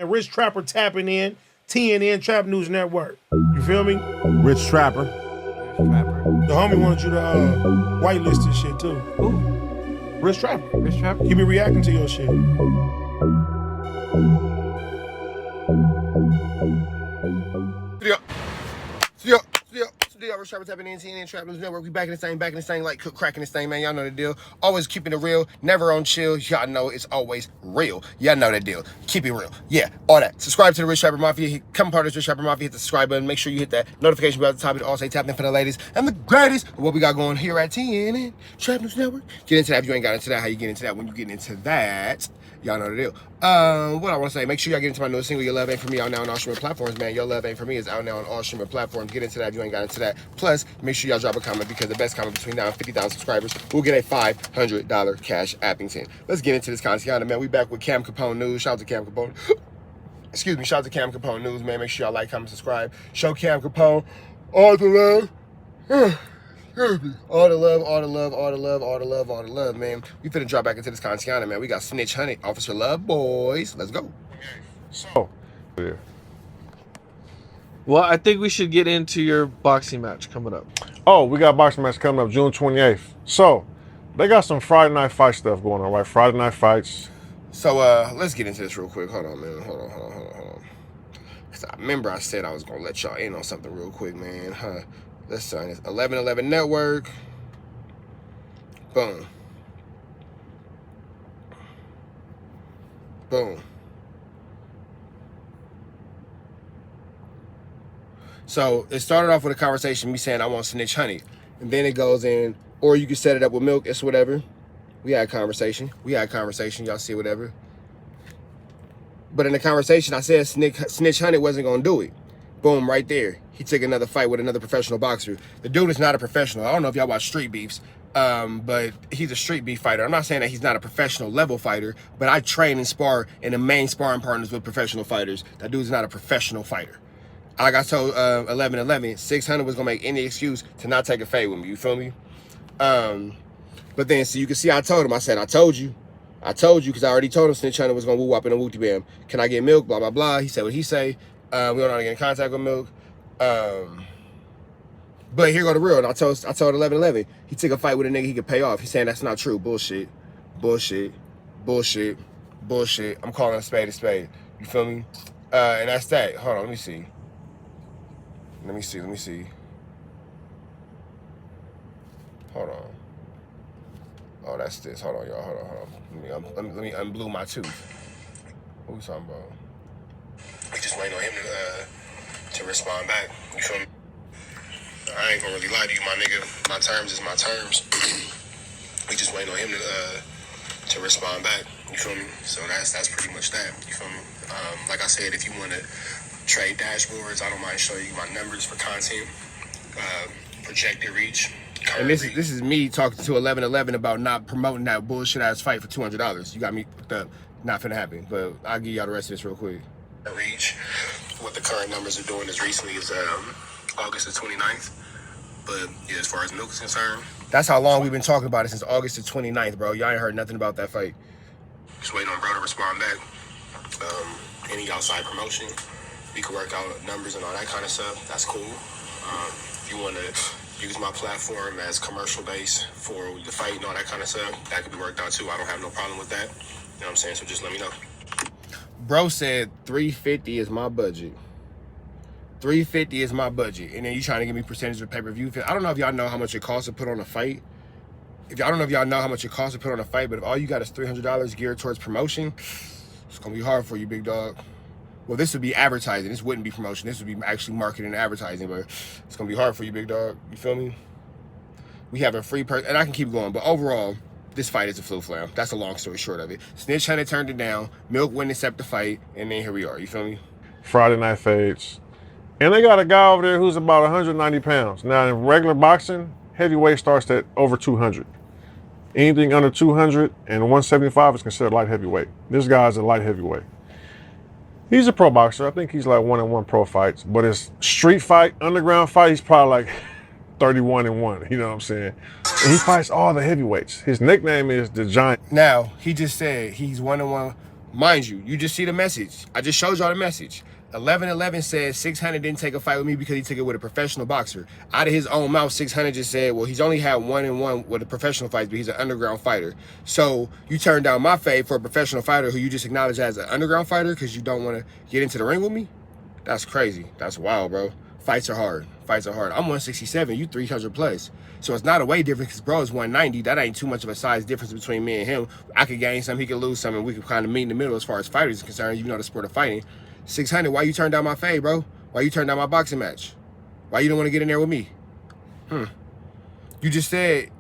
And Rich Trapper tapping in, TNN Trap News Network. You feel me? Rich Trapper. The homie wanted you to whitelist this shit too. Who? Rich Trapper. Rich Trapper? He be reacting to your shit. Rich Trapper tapping in, TNN Trap News Network. We back in this thing, like cook cracking this thing, man. Y'all know the deal. Always keeping it real, never on chill. Y'all know it's always real. Y'all know the deal. Keep it real. Yeah, all that. Subscribe to the Rich Trapper Mafia. Become part of the Rich Trapper Mafia. Hit the subscribe button. Make sure you hit that notification bell at the top. It all say tap in for the ladies and the greatest of what we got going here at TNN Trap News Network. Get into that if you ain't got into that. How you get into that when you get into that? Y'all know the deal. What I want to say, make sure y'all get into my newest single, Your Love Ain't For Me, out now on all streaming platforms, man. Your Love Ain't For Me is out now on all streaming platforms. Get into that if you ain't got into that. Plus, make sure y'all drop a comment, because the best comment between now and 50,000 subscribers will get a $500 cash Appington. Let's get into this content, man. We back with Cam Capone News. Shout out to Cam Capone. Excuse me, shout out to Cam Capone News, man. Make sure y'all like, comment, subscribe. Show Cam Capone all the love. All the love, all the love, all the love, all the love, all the love, man. We finna drop back into this content, man. We got Snitch Honey, Officer Love Boys. Let's go. So, yeah. Well, I think we should get into your boxing match coming up. Oh, we got a boxing match coming up June 28th. So, they got some Friday night fight stuff going on, right? Friday night fights. So, let's get into this real quick. Hold on, man. Hold on. Because I remember I said I was going to let y'all in on something real quick, man. Let's sign this. 1111 Network. Boom. Boom. So it started off with a conversation, me saying I want Snitch Honey. And then it goes in, or you can set it up with Milk, it's whatever. We had a conversation. Y'all see whatever. But in the conversation, I said Snitch Honey wasn't going to do it. Boom, right there. He took another fight with another professional boxer. The dude is not a professional. I don't know if y'all watch Street Beefs, but he's a street beef fighter. I'm not saying that he's not a professional level fighter, but I train and spar in the main sparring partners with professional fighters. That dude's not a professional fighter. Like I told 1111, 600 was going to make any excuse to not take a fade with me. You feel me? But then, so you can see I told him. I said, I told you, because I already told him Snitch Honey was going to woo-wop in a wooty bam. Can I get Milk? Blah, blah, blah. He said what he say. We don't know how to get in contact with Milk. But here go the real. And I told 1111, he took a fight with a nigga he could pay off. He's saying that's not true. Bullshit. I'm calling a spade a spade. You feel me? And that's that. Hold on, let me see. Hold on. Oh, that's this. Hold on, y'all. Hold on. Let me unblue my tooth. What we talking about? We just waiting on him to respond back. You feel me? I ain't gonna really lie to you, my nigga. My terms is my terms. We just waiting on him to respond back. You feel me? So that's pretty much that. You feel me? Like I said, if you want to trade dashboards, I don't mind showing you my numbers for content, projected reach. And this is me talking to 1111 about not promoting that bullshit ass fight for $200. You got me fucked up. Not finna happen, but I'll give y'all the rest of this real quick. Reach. What the current numbers are doing as recently as August the 29th. But yeah, as far as Milk is concerned, that's how long we've been talking about it, since August the 29th, bro. Y'all ain't heard nothing about that fight. Just waiting on bro to respond back. Any outside promotion, we can work out numbers and all that kind of stuff. That's cool. If you want to use my platform as commercial base for the fight and all that kind of stuff, that could be worked out too. I don't have no problem with that. You know what I'm saying? So just let me know. Bro said 350 is my budget. 350 is my budget. And then you trying to give me percentage of pay-per-view. I don't know if y'all know how much it costs to put on a fight. I don't know if y'all know how much it costs to put on a fight, but if all you got is $300 geared towards promotion, it's going to be hard for you, big dog. Well, this would be advertising. This wouldn't be promotion. This would be actually marketing and advertising, but it's going to be hard for you, big dog. You feel me? We have a free person, and I can keep going, but overall, this fight is a flu-flam. That's a long story short of it. Snitch Honey turned it down. Milk wouldn't accept the fight, and then here we are. You feel me? Friday night fades. And they got a guy over there who's about 190 pounds. Now, in regular boxing, heavyweight starts at over 200. Anything under 200 and 175 is considered light heavyweight. This guy's a light heavyweight. He's a pro boxer. I think he's like 1-1 pro fights. But his street fight, underground fight, he's probably like 31-1. You know what I'm saying? And he fights all the heavyweights. His nickname is the Giant. Now, he just said he's 1-1 Mind you, you just see the message. I just showed y'all the message. 1111 says 600 didn't take a fight with me because he took it with a professional boxer. Out of his own mouth, 600 just said, well, he's only had 1-1 with a professional fight, but he's an underground fighter. So you turned down my fade for a professional fighter who you just acknowledged as an underground fighter because you don't want to get into the ring with me? That's crazy. That's wild, bro. Fights are hard. Fights are hard. I'm 167, you 300 plus. So it's not a weight difference because bro is 190. That ain't too much of a size difference between me and him. I could gain some, he could lose some, and we could kind of meet in the middle as far as fighters is concerned. You know the sport of fighting. 600, why you turned down my fade, bro? Why you turned down my boxing match? Why you don't want to get in there with me? You just said,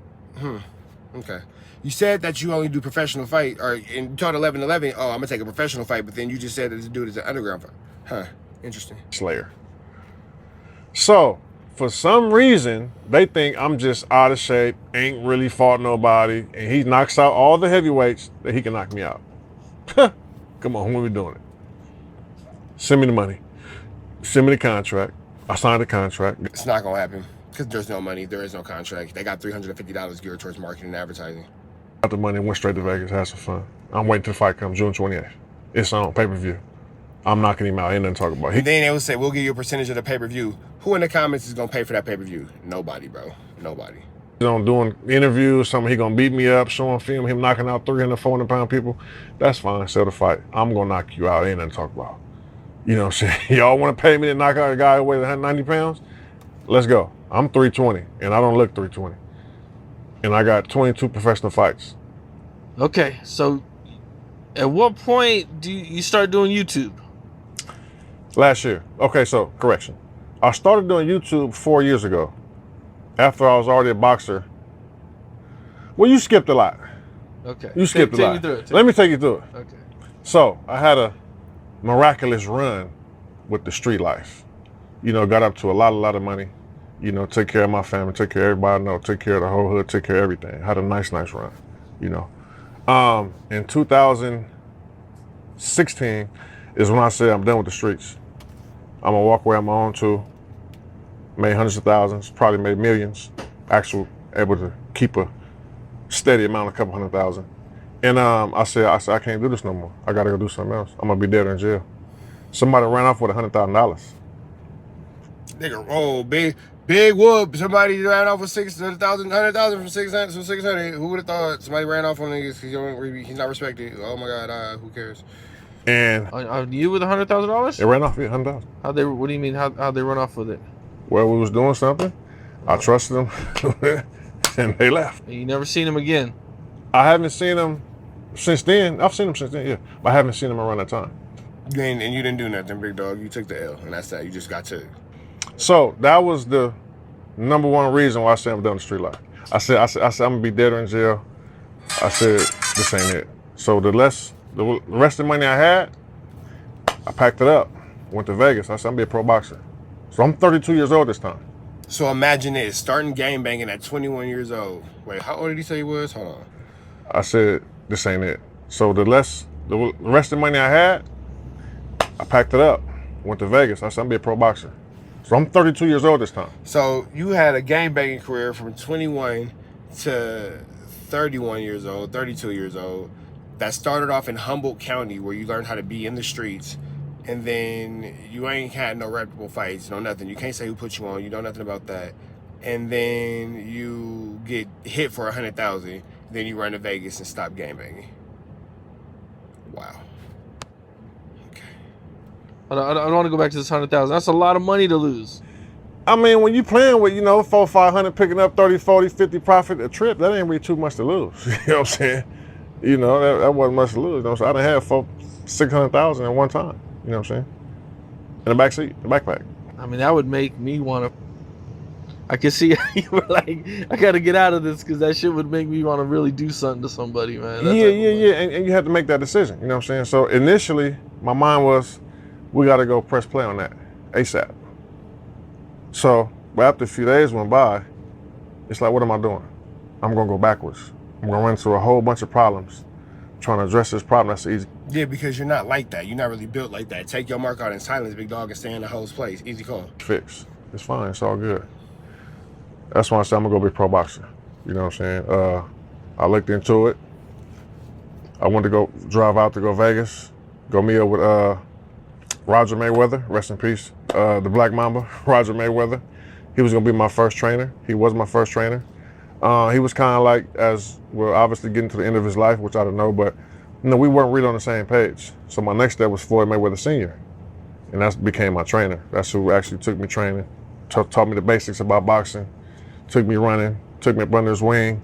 okay. You said that you only do professional fight, or you told 1111, oh, I'm going to take a professional fight, but then you just said that this dude is an underground fight. Huh, interesting. Slayer. So, for some reason, they think I'm just out of shape, ain't really fought nobody, and he knocks out all the heavyweights that he can knock me out. Come on, when we doing it? Send me the money. Send me the contract. I signed the contract. It's not going to happen because there's no money. There is no contract. They got $350 geared towards marketing and advertising. Got the money, went straight to Vegas, had some fun. I'm waiting till the fight comes June 28th. It's on pay-per-view. I'm knocking him out. Ain't nothing to talk about. And then they will say, we'll give you a percentage of the pay-per-view. Who in the comments is going to pay for that pay-per-view? Nobody, bro. Nobody. Doing interviews, something he gonna beat me up, showing film, him knocking out 300, 400-pound people. That's fine, sell the fight. I'm gonna knock you out. Ain't nothing to talk about. You know what I'm saying? Y'all wanna pay me to knock out a guy who weighs 190 pounds? Let's go. I'm 320, and I don't look 320. And I got 22 professional fights. Okay, so at what point do you start doing YouTube? Last year. Okay, so correction. I started doing YouTube 4 years ago. After I was already a boxer. Well, you skipped a lot. Okay. You skipped a Take lot. me through it. Let me take you through it. Okay. So I had a miraculous run with the street life. You know, got up to a lot of money. You know, take care of my family, take care of everybody I know, take care of the whole hood, take care of everything. Had a nice run, you know. In 2016 is when I said I'm done with the streets. I'm gonna walk away on my own too. Made hundreds of thousands, probably made millions. Actually able to keep a steady amount, a couple $100,000. And I said I can't do this no more. I gotta go do something else. I'm gonna be dead or in jail. Somebody ran off with $100,000. Nigga, oh, big whoop. Somebody ran off with 100,000 from 600. Who would have thought somebody ran off on niggas because he's not respected? Oh my God, who cares? And On you with $100,000? it ran off with $100,000. How they? What do you mean? How they run off with it? Well, we was doing something. I trusted them, and they left. And you never seen him again. I haven't seen them since then. I've seen them since then, yeah. But I haven't seen them around that time. And you didn't do nothing, big dog. You took the L, and that's that. You just got to. So that was the number one reason why I said I'm done with the street life. I said I'm gonna be dead or in jail. I said this ain't it. So the rest of the money I had, I packed it up, went to Vegas. I said I'm gonna be a pro boxer. So I'm 32 years old this time. So imagine this, starting game banging at 21 years old. Wait, how old did he say he was? Hold on. I said this ain't it. So the rest of the money I had, I packed it up, went to Vegas. I said I'm gonna be a pro boxer. So I'm 32 years old this time. So you had a game banging career from 21 to 31 years old, 32 years old, that started off in Humboldt County where you learned how to be in the streets, and then you ain't had no reputable fights, no nothing. You can't say who put you on, you know nothing about that. And then you get hit for 100,000, then you run to Vegas and stop game banging. Wow. I don't want to go back to this 100,000. That's a lot of money to lose. I mean, when you playing with, 400, 500, picking up 30, 40, 50 profit a trip, that ain't really too much to lose. You know what I'm saying? That wasn't much to lose. So I done had 600,000 at one time. You know what I'm saying? In the back seat, the backpack. I mean, that would make me want to. I can see you were like, I got to get out of this because that shit would make me want to really do something to somebody, man. Yeah. And you had to make that decision. You know what I'm saying? So initially, my mind was, we got to go press play on that ASAP. So, but after a few days went by, it's like, what am I doing? I'm going to go backwards. I'm going to run into a whole bunch of problems. Trying to address this problem, that's easy. Yeah, because you're not like that. You're not really built like that. Take your mark out in silence, big dog, and stay in the host place. Easy call. Fix. It's fine. It's all good. That's why I said I'm going to go be a pro boxer. You know what I'm saying? I looked into it. I wanted to go drive out to go Vegas, go meet up with Roger Mayweather, rest in peace, the Black Mamba, Roger Mayweather. He was gonna be my first trainer. He was my first trainer. He was kind of like, as we're obviously getting to the end of his life, which I don't know, but we weren't really on the same page. So my next step was Floyd Mayweather Sr., and that became my trainer. That's who actually took me training, taught me the basics about boxing, took me running, took me up under his wing,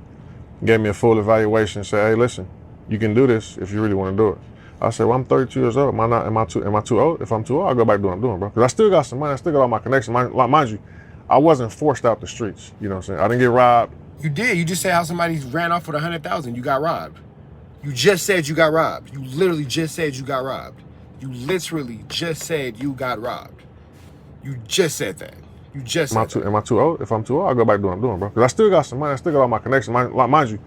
gave me a full evaluation, said, hey, listen, you can do this if you really want to do it. I said, well, I'm 32 years old. Am I too old? If I'm too old, I'll go back to what I'm doing, bro. Because I still got some money. I still got all my connections. Mind you, I wasn't forced out the streets. You know what I'm saying? I didn't get robbed. You did. You just said how somebody ran off with 100,000. You got robbed. You just said you got robbed. You literally just said you got robbed. You literally just said you got robbed. You just said that. You just said that. Am I too old? If I'm too old, I'll go back to what I'm doing, bro. Because I still got some money. I still got all my connections. Mind you,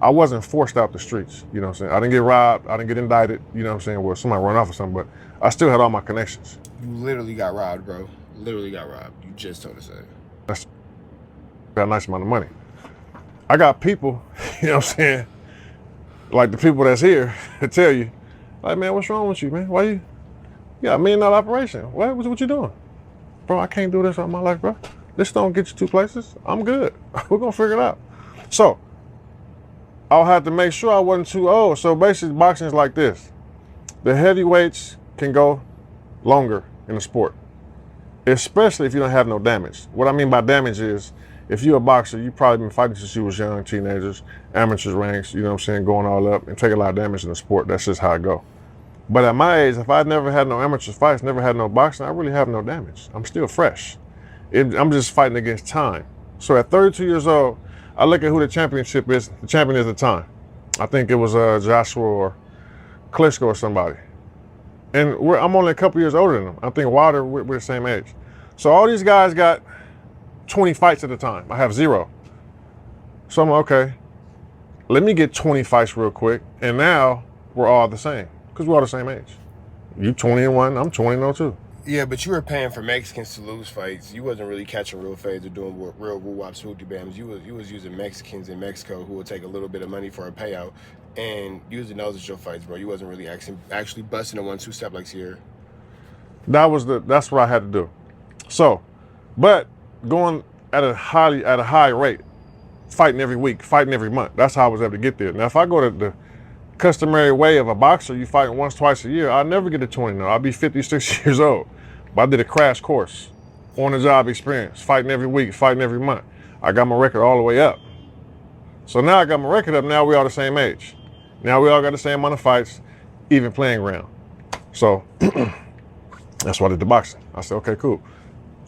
I wasn't forced out the streets. You know what I'm saying? I didn't get robbed. I didn't get indicted. You know what I'm saying? Where somebody run off or something. But I still had all my connections. You literally got robbed, bro. Literally got robbed. You just told us that. That's got a nice amount of money. I got people, you know what I'm saying, like the people that's here to tell you, like, man, what's wrong with you, man? Why you got $1 million operation? What you doing? Bro, I can't do this all my life, bro. This don't get you 2 places. I'm good. We're gonna figure it out. So I'll have to make sure I wasn't too old. So basically boxing is like this. The heavyweights can go longer in the sport, especially if you don't have no damage. What I mean by damage is, if you're a boxer, you've probably been fighting since you was young, teenagers, amateur ranks, you know what I'm saying, going all up and taking a lot of damage in the sport. That's just how I go. But at my age, if I never had no amateur fights, never had no boxing, I really have no damage. I'm still fresh. I'm just fighting against time. So at 32 years old, I look at who the championship is. The champion is the time. I think it was Joshua or Klitschko or somebody. And I'm only a couple years older than them. I think Wilder, we're the same age. So all these guys got 20 fights at a time. I have 0. So I'm like, okay, let me get 20 fights real quick. And now we're all the same because we're all the same age. You 21, I'm 20 too. Yeah, but you were paying for Mexicans to lose fights. You wasn't really catching real fades or doing real woo-wop swoopty-bams. You was using Mexicans in Mexico who would take a little bit of money for a payout and using those as your fights, bro. You wasn't really actually busting a 1-2 step like Sierra. That's what I had to do. So, but going at a high rate, fighting every week, fighting every month. That's how I was able to get there. Now, if I go to the customary way of a boxer, you fight once, twice a year, I'll never get to 20 now. I'll be 56 years old. But I did a crash course, on-the-job experience, fighting every week, fighting every month. I got my record all the way up. So now I got my record up, now we all the same age. Now we all got the same amount of fights, even playing ground. So that's why I did the boxing. I said, okay, cool.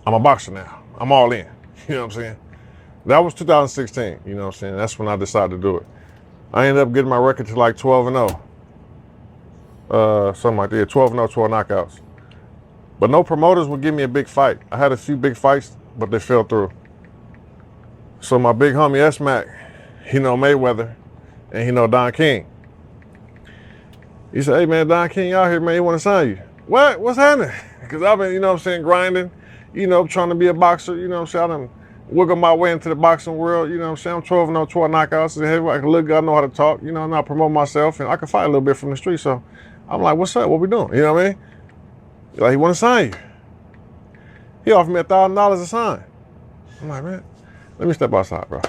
I'm a boxer now. I'm all in. You know what I'm saying? That was 2016. You know what I'm saying? That's when I decided to do it. I ended up getting my record to like 12-0. Something like that. 12-0, 12 knockouts. But no promoters would give me a big fight. I had a few big fights, but they fell through. So my big homie S-Mac, he know Mayweather, and he know Don King. He said, hey man, Don King out here, man, he want to sign you. What? What's happening? Because I've been, you know what I'm saying, grinding, you know, trying to be a boxer, you know what I'm saying, I done wiggle my way into the boxing world, you know what I'm saying, I'm 12-0, 12 knockouts, I can look good, I know how to talk, you know, and I promote myself, and I can fight a little bit from the street, so I'm like, what's up, what we doing, you know what I mean? Like, he want to sign you. He offered me $1,000 a sign. I'm like, man, let me step outside, bro.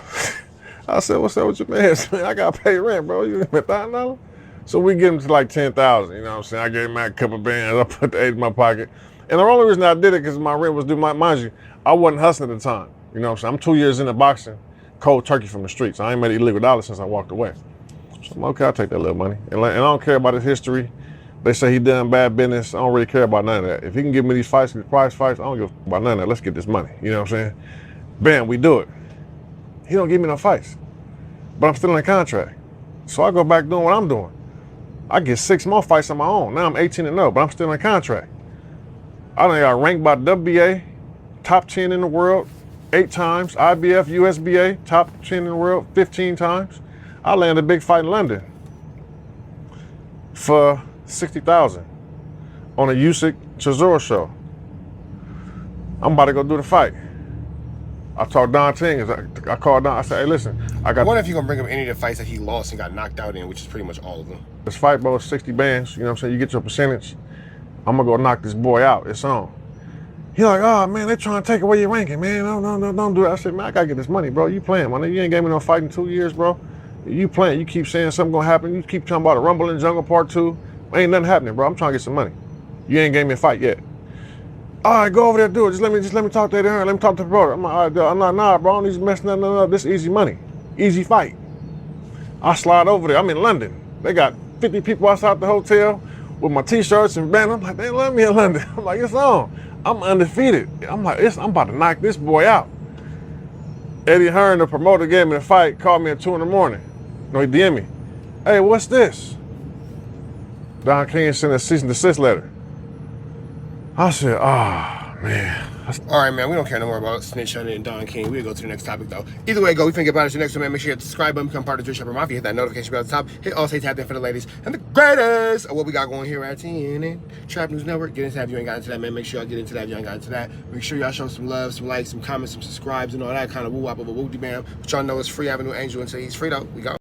I said, what's up with your man? I got to pay rent, bro, you give me $1,000? So we get him to like 10,000, you know what I'm saying? I gave him a couple bands, I put the 8 in my pocket. And the only reason I did it because my rent was due, mind you, I wasn't hustling at the time. You know what I'm saying? I'm 2 years into boxing, cold turkey from the streets. I ain't made illegal dollars since I walked away. So I'm like, okay, I'll take that little money. And I don't care about his history. They say he done bad business. I don't really care about none of that. If he can give me these fights, these prize fights, I don't give a fuck about none of that. Let's get this money. You know what I'm saying? Bam, we do it. He don't give me no fights. But I'm still in contract. So I go back doing what I'm doing. I get 6 more fights on my own. Now I'm 18-0, but I'm still in contract. I done got ranked by WBA, top 10 in the world, 8 times. IBF, USBA, top 10 in the world, 15 times. I landed a big fight in London for 60,000 on a Usyk Chisora show. I'm about to go do the fight. I talked Don Ting. I called Don. I said, hey, listen, I I got wonder if you're gonna bring up any of the fights that he lost and got knocked out in, which is pretty much all of them. this fight, bro. 60 bands. You know what I'm saying? You get your percentage. I'm gonna go knock this boy out. It's on. He like, oh man, they trying to take away your ranking, man. No, don't do that. I said, man, I gotta get this money, bro. You playing, man. You ain't gave me no fight in 2 years, bro. You playing. You keep saying something gonna happen. You keep talking about a Rumble in Jungle Part 2. Ain't nothing happening, bro. I'm trying to get some money. You ain't gave me a fight yet. All right, go over there, do it. Just let me talk to her. Let me talk to the promoter. I'm like, all right, I'm not, nah, bro. I don't need to mess nothing up. This is easy money, easy fight. I slide over there. I'm in London. They got 50 people outside the hotel with my T-shirts and band. I'm like, they love me in London. I'm like, it's on. I'm undefeated. I'm like, I'm about to knock this boy out. Eddie Hearn, the promoter, gave me the fight. Called me at 2 in the morning. No, he DM me. Hey, what's this? Don King sent a cease and desist letter. I said, oh, man. All right, man, we don't care no more about Snitch Hunter and Don King. We'll go to the next topic, though. Either way, go. We think about it. Your next one, man. Make sure you hit the subscribe button, become part of the Drift Shopper Mafia. Hit that notification bell at the top. Hit all, say tap in for the ladies. And the greatest of what we got going here at TNN Trap News Network. Get into that if you ain't got into that, man. Make sure y'all get into that if you ain't got into that. Make sure y'all show some love, some likes, some comments, some subscribes, and all that kind of woo-wop of a woo-de-bam. But y'all know it's free Avenue Angel until he's free, though. We go.